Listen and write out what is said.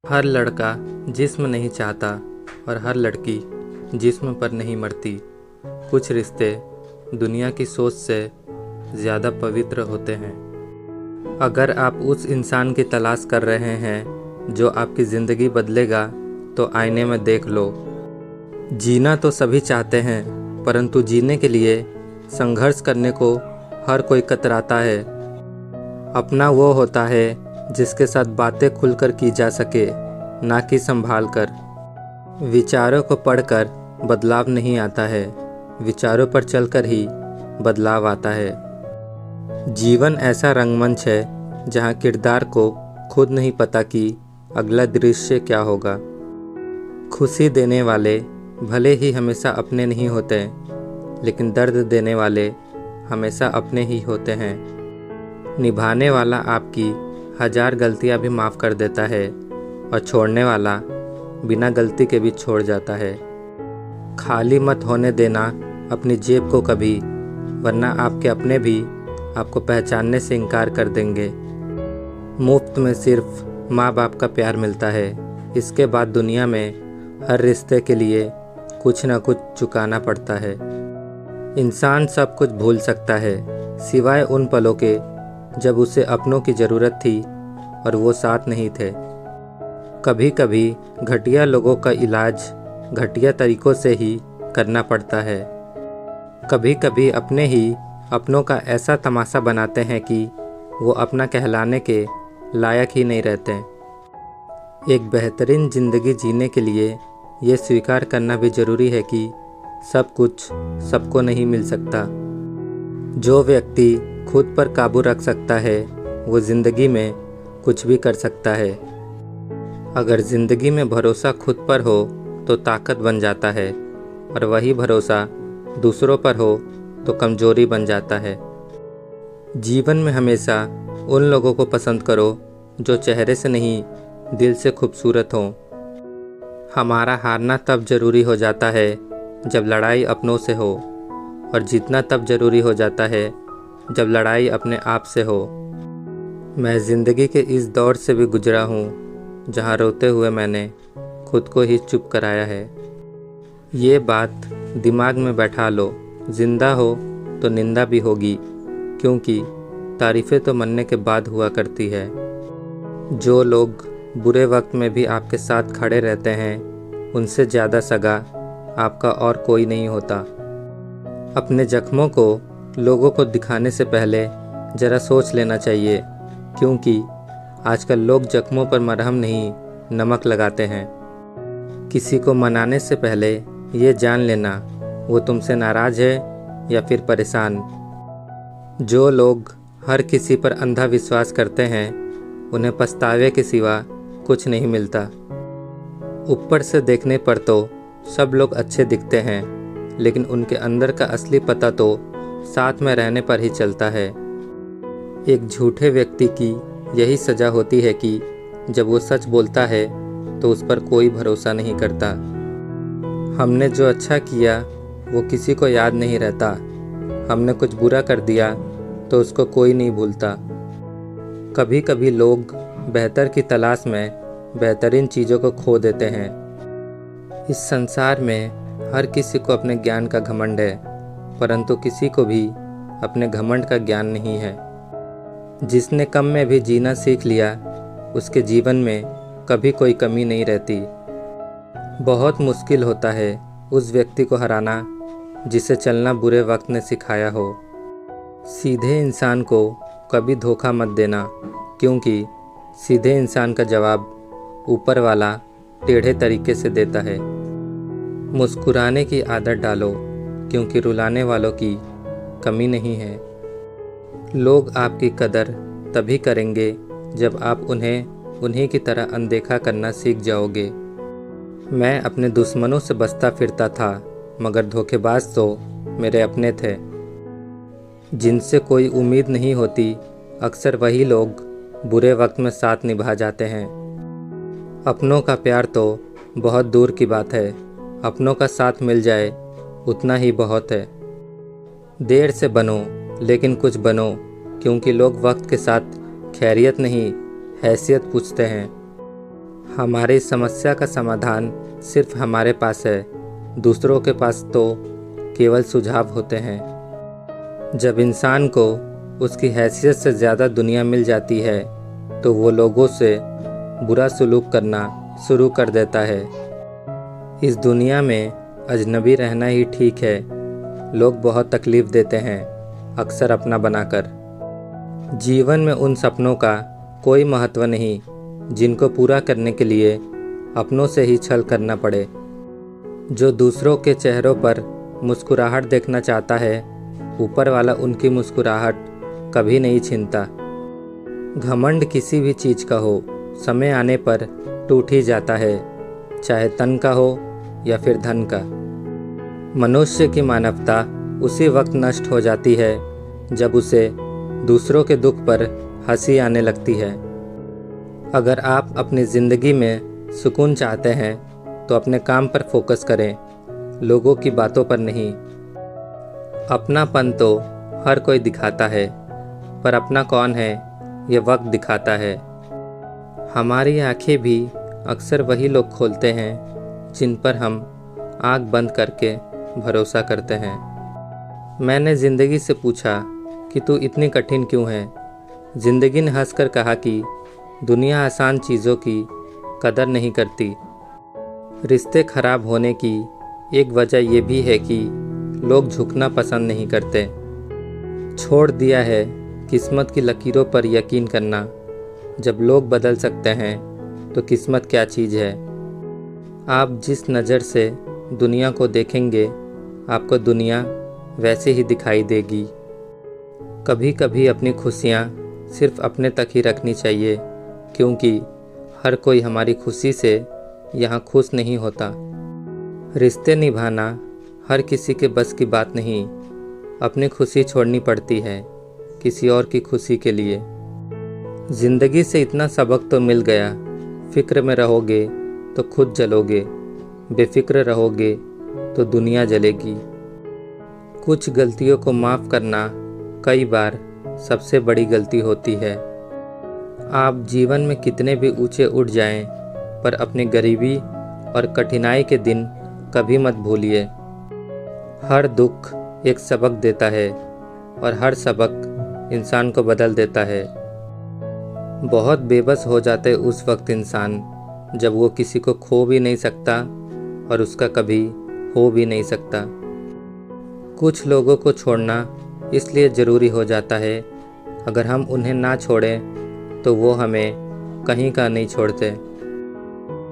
हर लड़का जिस्म नहीं चाहता और हर लड़की जिस्म पर नहीं मरती। कुछ रिश्ते दुनिया की सोच से ज़्यादा पवित्र होते हैं। अगर आप उस इंसान की तलाश कर रहे हैं जो आपकी ज़िंदगी बदलेगा, तो आईने में देख लो। जीना तो सभी चाहते हैं, परंतु जीने के लिए संघर्ष करने को हर कोई कतराता है। अपना वो होता है जिसके साथ बातें खुलकर की जा सके, ना कि संभाल कर। विचारों को पढ़कर बदलाव नहीं आता है, विचारों पर चलकर ही बदलाव आता है। जीवन ऐसा रंगमंच है जहाँ किरदार को खुद नहीं पता कि अगला दृश्य क्या होगा। खुशी देने वाले भले ही हमेशा अपने नहीं होते, लेकिन दर्द देने वाले हमेशा अपने ही होते हैं। निभाने वाला आपकी 1000 गलतियां भी माफ़ कर देता है और छोड़ने वाला बिना गलती के भी छोड़ जाता है। खाली मत होने देना अपनी जेब को कभी, वरना आपके अपने भी आपको पहचानने से इनकार कर देंगे। मुफ्त में सिर्फ माँ बाप का प्यार मिलता है, इसके बाद दुनिया में हर रिश्ते के लिए कुछ ना कुछ चुकाना पड़ता है। इंसान सब कुछ भूल सकता है सिवाय उन पलों के जब उसे अपनों की ज़रूरत थी और वो साथ नहीं थे। कभी कभी घटिया लोगों का इलाज घटिया तरीक़ों से ही करना पड़ता है। कभी कभी अपने ही अपनों का ऐसा तमाशा बनाते हैं कि वो अपना कहलाने के लायक ही नहीं रहते। एक बेहतरीन ज़िंदगी जीने के लिए ये स्वीकार करना भी ज़रूरी है कि सब कुछ सबको नहीं मिल सकता। जो व्यक्ति खुद पर काबू रख सकता है, वो ज़िंदगी में कुछ भी कर सकता है। अगर ज़िंदगी में भरोसा खुद पर हो तो ताकत बन जाता है, और वही भरोसा दूसरों पर हो तो कमज़ोरी बन जाता है। जीवन में हमेशा उन लोगों को पसंद करो जो चेहरे से नहीं, दिल से खूबसूरत हों। हमारा हारना तब ज़रूरी हो जाता है जब लड़ाई अपनों से हो, और जीतना तब ज़रूरी हो जाता है जब लड़ाई अपने आप से हो। मैं ज़िंदगी के इस दौर से भी गुजरा हूँ जहाँ रोते हुए मैंने खुद को ही चुप कराया है। ये बात दिमाग में बैठा लो, ज़िंदा हो तो निंदा भी होगी, क्योंकि तारीफ़ें तो मरने के बाद हुआ करती है। जो लोग बुरे वक्त में भी आपके साथ खड़े रहते हैं, उनसे ज़्यादा सगा आपका और कोई नहीं होता। अपने जख्मों को लोगों को दिखाने से पहले ज़रा सोच लेना चाहिए, क्योंकि आजकल लोग जख्मों पर मरहम नहीं, नमक लगाते हैं। किसी को मनाने से पहले ये जान लेना वो तुमसे नाराज़ है या फिर परेशान। जो लोग हर किसी पर अंधा विश्वास करते हैं, उन्हें पछतावे के सिवा कुछ नहीं मिलता। ऊपर से देखने पर तो सब लोग अच्छे दिखते हैं, लेकिन उनके अंदर का असली पता तो साथ में रहने पर ही चलता है। एक झूठे व्यक्ति की यही सज़ा होती है कि जब वो सच बोलता है तो उस पर कोई भरोसा नहीं करता। हमने जो अच्छा किया वो किसी को याद नहीं रहता। हमने कुछ बुरा कर दिया तो उसको कोई नहीं भूलता। कभी कभी लोग बेहतर की तलाश में बेहतरीन चीज़ों को खो देते हैं। इस संसार में हर किसी को अपने ज्ञान का घमंड है, परंतु किसी को भी अपने घमंड का ज्ञान नहीं है। जिसने कम में भी जीना सीख लिया, उसके जीवन में कभी कोई कमी नहीं रहती। बहुत मुश्किल होता है उस व्यक्ति को हराना जिसे चलना बुरे वक्त ने सिखाया हो। सीधे इंसान को कभी धोखा मत देना, क्योंकि सीधे इंसान का जवाब ऊपर वाला टेढ़े तरीके से देता है। मुस्कुराने की आदत डालो, क्योंकि रुलाने वालों की कमी नहीं है। लोग आपकी कदर तभी करेंगे जब आप उन्हें उन्हीं की तरह अनदेखा करना सीख जाओगे। मैं अपने दुश्मनों से बचता फिरता था, मगर धोखेबाज तो मेरे अपने थे। जिनसे कोई उम्मीद नहीं होती, अक्सर वही लोग बुरे वक्त में साथ निभा जाते हैं। अपनों का प्यार तो बहुत दूर की बात है, अपनों का साथ मिल जाए उतना ही बहुत है। देर से बनो लेकिन कुछ बनो, क्योंकि लोग वक्त के साथ खैरियत नहीं, हैसियत पूछते हैं। हमारी समस्या का समाधान सिर्फ हमारे पास है, दूसरों के पास तो केवल सुझाव होते हैं। जब इंसान को उसकी हैसियत से ज़्यादा दुनिया मिल जाती है तो वो लोगों से बुरा सलूक करना शुरू कर देता है। इस दुनिया में अजनबी रहना ही ठीक है। लोग बहुत तकलीफ़ देते हैं, अक्सर अपना बनाकर। जीवन में उन सपनों का कोई महत्व नहीं जिनको पूरा करने के लिए अपनों से ही छल करना पड़े। जो दूसरों के चेहरों पर मुस्कुराहट देखना चाहता है, ऊपर वाला उनकी मुस्कुराहट कभी नहीं छीनता। घमंड किसी भी चीज़ का हो, समय आने पर टूट ही जाता है, चाहे तन का हो या फिर धन का। मनुष्य की मानवता उसी वक्त नष्ट हो जाती है जब उसे दूसरों के दुख पर हंसी आने लगती है। अगर आप अपनी ज़िंदगी में सुकून चाहते हैं तो अपने काम पर फोकस करें, लोगों की बातों पर नहीं। अपनापन तो हर कोई दिखाता है, पर अपना कौन है ये वक्त दिखाता है। हमारी आंखें भी अक्सर वही लोग खोलते हैं जिन पर हम आँख बंद करके भरोसा करते हैं। मैंने ज़िंदगी से पूछा कि तू इतनी कठिन क्यों है। ज़िंदगी ने हंसकर कहा कि दुनिया आसान चीज़ों की कदर नहीं करती। रिश्ते खराब होने की एक वजह यह भी है कि लोग झुकना पसंद नहीं करते। छोड़ दिया है किस्मत की लकीरों पर यकीन करना। जब लोग बदल सकते हैं तो किस्मत क्या चीज़ है। आप जिस नज़र से दुनिया को देखेंगे, आपको दुनिया वैसे ही दिखाई देगी। कभी कभी अपनी खुशियाँ सिर्फ अपने तक ही रखनी चाहिए, क्योंकि हर कोई हमारी खुशी से यहाँ खुश नहीं होता। रिश्ते निभाना हर किसी के बस की बात नहीं। अपनी खुशी छोड़नी पड़ती है किसी और की खुशी के लिए। ज़िंदगी से इतना सबक तो मिल गया, फ़िक्र में रहोगे तो खुद जलोगे, बेफिक्र रहोगे तो दुनिया जलेगी। कुछ गलतियों को माफ़ करना कई बार सबसे बड़ी गलती होती है। आप जीवन में कितने भी ऊंचे उठ जाएं, पर अपनी गरीबी और कठिनाई के दिन कभी मत भूलिए। हर दुख एक सबक देता है और हर सबक इंसान को बदल देता है। बहुत बेबस हो जाते उस वक्त इंसान जब वो किसी को खो भी नहीं सकता और उसका कभी हो भी नहीं सकता। कुछ लोगों को छोड़ना इसलिए ज़रूरी हो जाता है, अगर हम उन्हें ना छोड़ें तो वो हमें कहीं का नहीं छोड़ते।